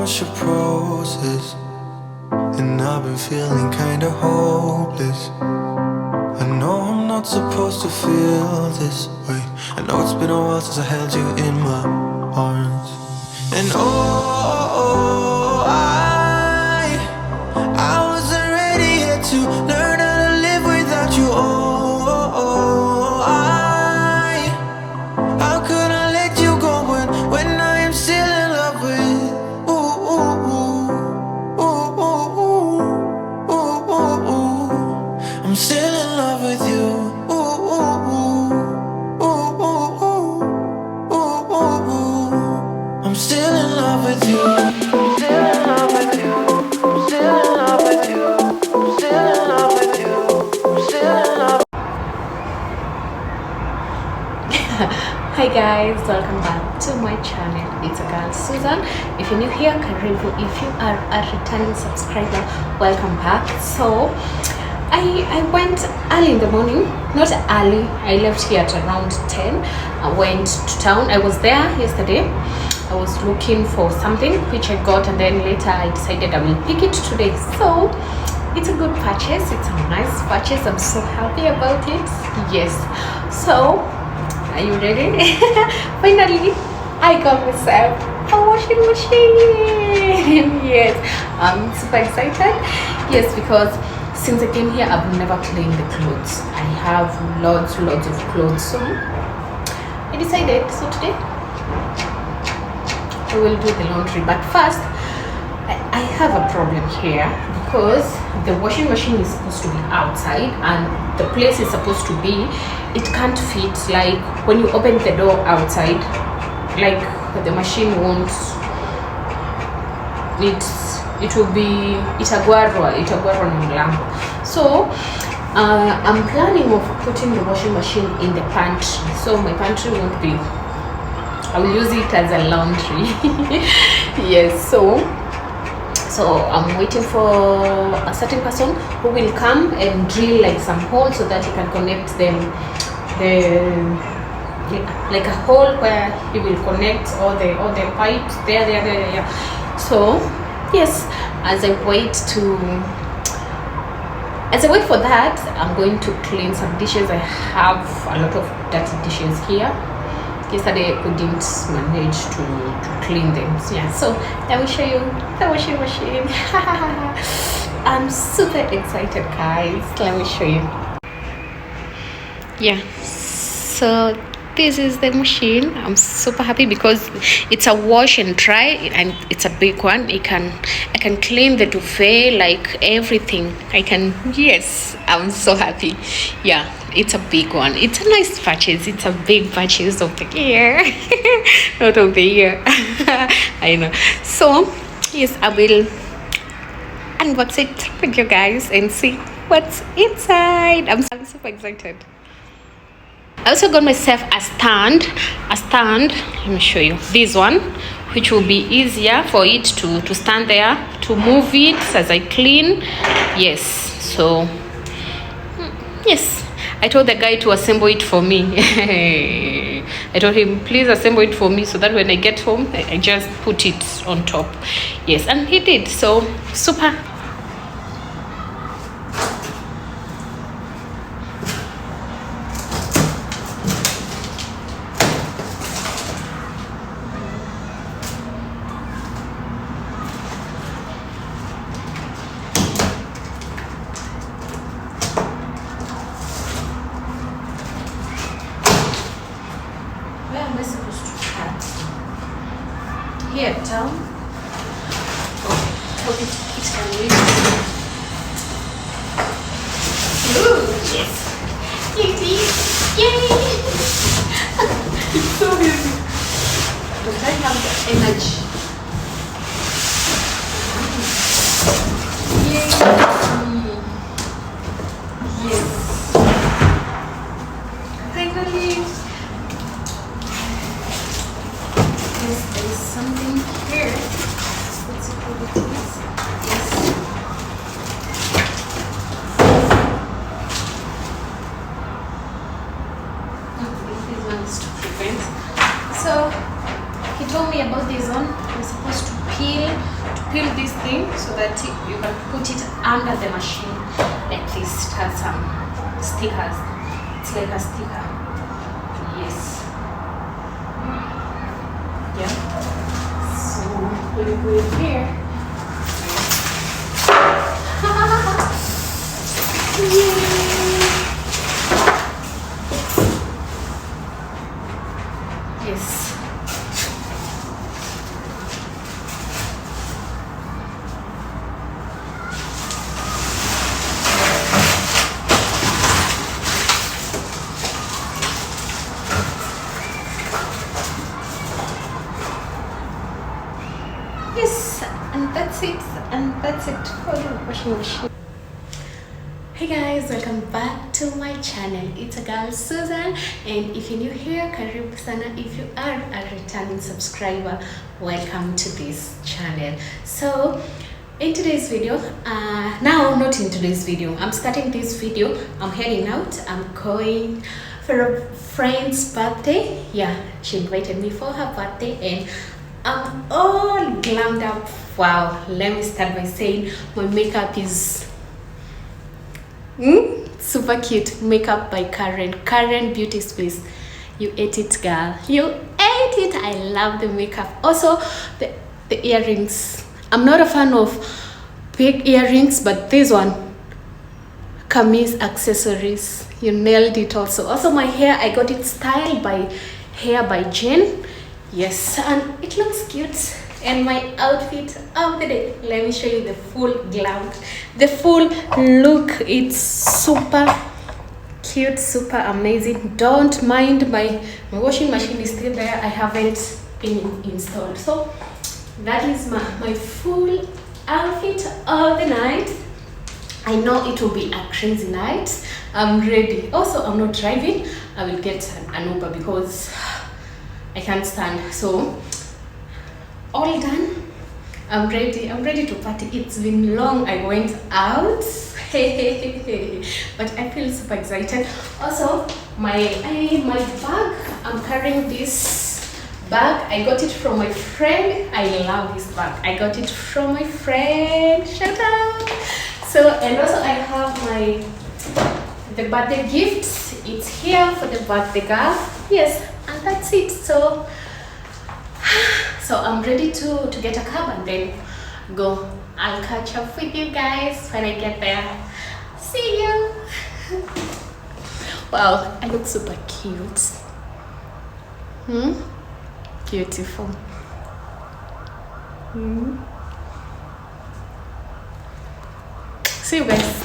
much to process, and I've been feeling kinda hopeless. I know I'm not supposed to feel this way. I know it's been a while since I held you in my arms. And I wasn't ready yet to learn how to live without you. How could I let you go when I am still in love with I'm still in love with you. I'm still in love with you. Still in love with you. Still in love with you. Still in love with you. Still in love. Hi guys, welcome back to my channel. It's a girl Susan. If you're new here, karibu. If you are a returning subscriber, welcome back. So I went early in the morning, not early, I left here at around 10. I went to town. I was there yesterday. I was looking for something which I got, and then later I decided I will pick it today. So it's a good purchase, it's a nice purchase. I'm so happy about it. Yes, so are you ready? Finally I got myself a washing machine. Yes, I'm super excited. Yes, because since I came here I've never cleaned the clothes. I have lots of clothes, so I decided, so today I will do the laundry. But first I have a problem here, because the washing machine is supposed to be outside and the place is supposed to be, it can't fit. Like when you open the door outside, like the machine won't, it will be itagwarwa na mlango. So I'm planning of putting the washing machine in the pantry, so my pantry won't be, I will use it as a laundry. Yes, so I'm waiting for a certain person who will come and drill like some holes so that he can connect them, like a hole where he will connect all the pipes there. So yes, as I wait for that, I'm going to clean some dishes. I have a lot of dirty dishes here. Yesterday I couldn't manage to clean them. So yeah, so let me show you the washing machine. I'm super excited, guys. Let me show you. Yeah, so this is the machine. I'm super happy because it's a wash and dry, and it's a big one. I can clean the duvet, like everything I can. Yes, I'm so happy. Yeah, it's a big one. It's a nice purchase. It's a big purchase of the year. Not of the year. I know. So yes, I will unbox it with you guys and see what's inside. I'm super excited. I also got myself a stand. Let me show you this one, which will be easier for it to stand there, to move it as I clean. Yes, so yes, I told the guy to assemble it for me. I told him, please assemble it for me so that when I get home I just put it on top. Yes, and he did. So super. Where am I supposed to start? Here, down. Oh, it can reach. Ooh, yes. Easy. Yay! It's so easy. But I have the energy. Yay! Yes. Finally. There is something here. Let's see what it is. Yes. This one is to prevent. So he told me about this one. We're supposed to peel peel this thing so that you can put it under the machine like this. It has some stickers. It's like a sticker. Yes. Yeah. So when you put it here. Yes. Yes, and that's it. And that's it for the washing machine. Hey guys, welcome back to my channel. It's a girl Susan, and if you're new here, karibu sana. If you are a returning subscriber, welcome to this channel. So in today's video, not in today's video, I'm starting this video. I'm heading out. I'm going for a friend's birthday. Yeah, she invited me for her birthday, and I'm all glammed up. Wow, let me start by saying my makeup is super cute. Makeup by Karen Beauty Space. You ate it, girl. You ate it. I love the makeup. Also, the earrings. I'm not a fan of big earrings, but this one, Camise accessories. You nailed it also. Also, my hair, I got it styled by Hair by Jane. Yes, and it looks cute. And my outfit of the day, let me show you the full glam, the full look. It's super cute, super amazing. Don't mind my washing machine is still there. I haven't been installed. So that is my full outfit of the night. I know it will be a crazy night. I'm ready. Also, I'm not driving. I will get an Uber because I can't stand. So all done. I'm ready to party. It's been long I went out. But I feel super excited. Also, my bag, I'm carrying this bag. I got it from my friend. I love this bag. I got it from my friend. Shout out. So, and also I have the birthday gift. It's here for the birthday girl. Yes, and that's it. So I'm ready to get a cab and then go. I'll catch up with you guys when I get there. See you. Wow, I look super cute. Beautiful. See you guys.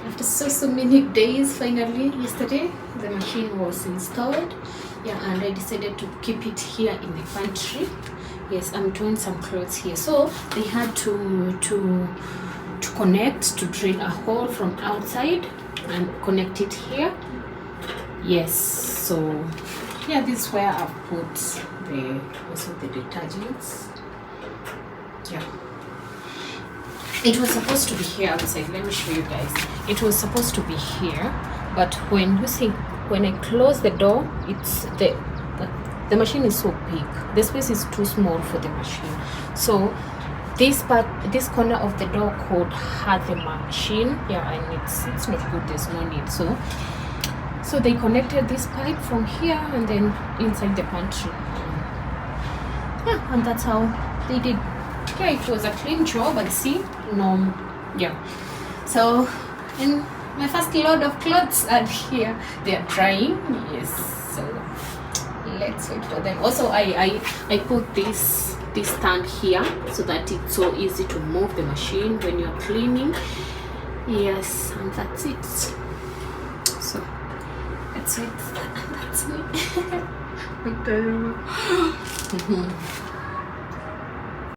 After so many days, finally yesterday the machine was installed. Yeah, and I decided to keep it here in the pantry. Yes, I'm doing some clothes here, so they had to connect, to drill a hole from outside and connect it here. Yes, so yeah, this is where I've put the detergents. Yeah, it was supposed to be here outside. Let me show you guys. It was supposed to be here, but when I close the door, it's the machine is so big. The space is too small for the machine. So this part, this corner of the door could have the machine, yeah, and it's not good, there's no need. So they connected this pipe from here and then inside the pantry. Yeah, and that's how they did. Yeah, it was a clean job, and see, no, yeah. So, and my first load of clothes are here. They are drying, yes. So let's wait for them. Also, I put this stand here so that it's so easy to move the machine when you're cleaning. Yes, and that's it. So that's it. That's me. Okay.